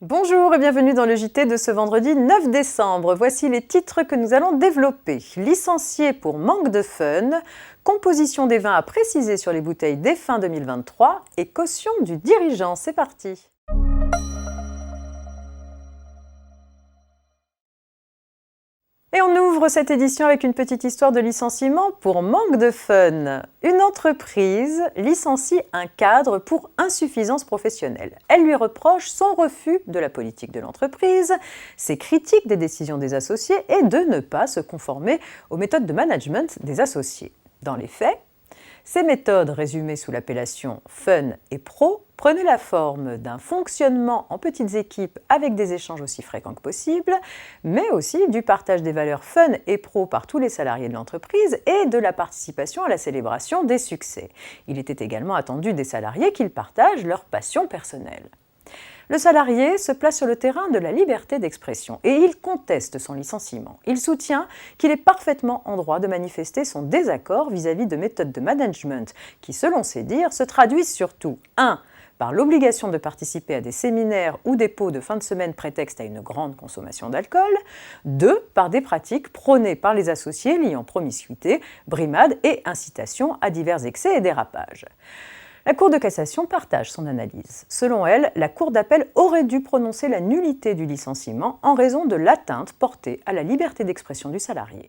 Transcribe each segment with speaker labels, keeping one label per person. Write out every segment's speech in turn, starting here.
Speaker 1: Bonjour et bienvenue dans le JT de ce vendredi 9 décembre. Voici les titres que nous allons développer. Licencié pour manque de fun, composition des vins à préciser sur les bouteilles dès fin 2023 et caution du dirigeant. C'est parti. Et on ouvre cette édition avec une petite histoire de licenciement pour manque de fun. Une entreprise licencie un cadre pour insuffisance professionnelle. Elle lui reproche son refus de la politique de l'entreprise, ses critiques des décisions des associés et de ne pas se conformer aux méthodes de management des associés. Dans les faits, ces méthodes, résumées sous l'appellation fun et pro, prenaient la forme d'un fonctionnement en petites équipes avec des échanges aussi fréquents que possible, mais aussi du partage des valeurs fun et pro par tous les salariés de l'entreprise et de la participation à la célébration des succès. Il était également attendu des salariés qu'ils partagent leur passion personnelle. Le salarié se place sur le terrain de la liberté d'expression et il conteste son licenciement. Il soutient qu'il est parfaitement en droit de manifester son désaccord vis-à-vis de méthodes de management qui, selon ses dires, se traduisent surtout 1. Par l'obligation de participer à des séminaires ou des pots de fin de semaine prétexte à une grande consommation d'alcool, 2. Par des pratiques prônées par les associés liant promiscuité, brimade et incitation à divers excès et dérapages. La Cour de cassation partage son analyse. Selon elle, la Cour d'appel aurait dû prononcer la nullité du licenciement en raison de l'atteinte portée à la liberté d'expression du salarié.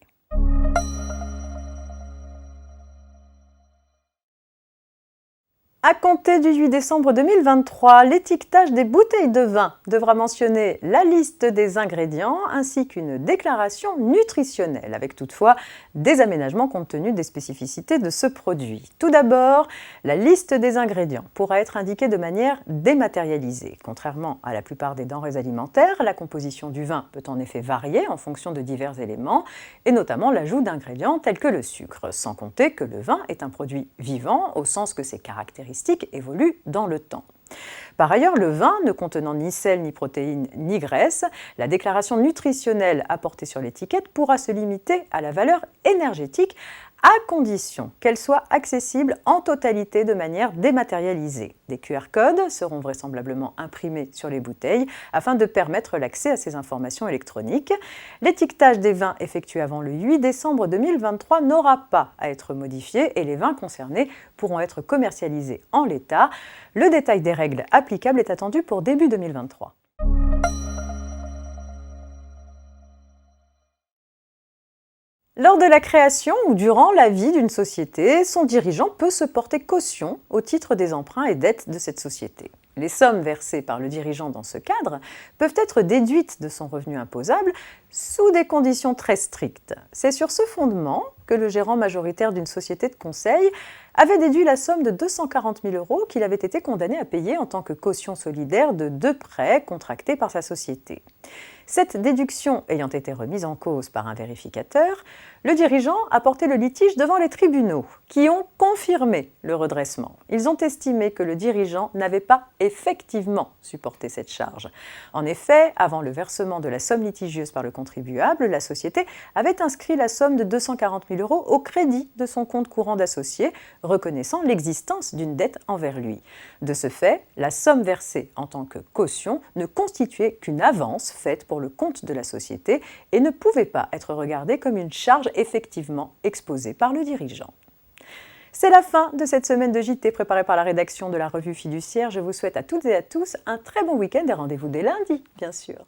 Speaker 1: À compter du 8 décembre 2023, l'étiquetage des bouteilles de vin devra mentionner la liste des ingrédients ainsi qu'une déclaration nutritionnelle, avec toutefois des aménagements compte tenu des spécificités de ce produit. Tout d'abord, la liste des ingrédients pourra être indiquée de manière dématérialisée. Contrairement à la plupart des denrées alimentaires, la composition du vin peut en effet varier en fonction de divers éléments, et notamment l'ajout d'ingrédients tels que le sucre, sans compter que le vin est un produit vivant au sens que ses caractéristiques évoluent dans le temps. Par ailleurs, le vin ne contenant ni sel, ni protéines, ni graisse, la déclaration nutritionnelle apportée sur l'étiquette pourra se limiter à la valeur énergétique à condition qu'elle soit accessible en totalité de manière dématérialisée. Des QR codes seront vraisemblablement imprimés sur les bouteilles afin de permettre l'accès à ces informations électroniques. L'étiquetage des vins effectué avant le 8 décembre 2023 n'aura pas à être modifié et les vins concernés pourront être commercialisés en l'état. Le détail des règles applicables est attendu pour début 2023. Lors de la création ou durant la vie d'une société, son dirigeant peut se porter caution au titre des emprunts et dettes de cette société. Les sommes versées par le dirigeant dans ce cadre peuvent être déduites de son revenu imposable sous des conditions très strictes. C'est sur ce fondement que le gérant majoritaire d'une société de conseil avait déduit la somme de 240 000 € qu'il avait été condamné à payer en tant que caution solidaire de 2 prêts contractés par sa société. Cette déduction ayant été remise en cause par un vérificateur, le dirigeant a porté le litige devant les tribunaux, qui ont confirmé le redressement. Ils ont estimé que le dirigeant n'avait pas effectivement supporté cette charge. En effet, avant le versement de la somme litigieuse par le contribuable, la société avait inscrit la somme de 240 000 € au crédit de son compte courant d'associé, reconnaissant l'existence d'une dette envers lui. De ce fait, la somme versée en tant que caution ne constituait qu'une avance faite pour le compte de la société et ne pouvait pas être regardée comme une charge effectivement exposée par le dirigeant. C'est la fin de cette semaine de JT préparée par la rédaction de la revue Fiduciaire. Je vous souhaite à toutes et à tous un très bon week-end et rendez-vous dès lundi, bien sûr.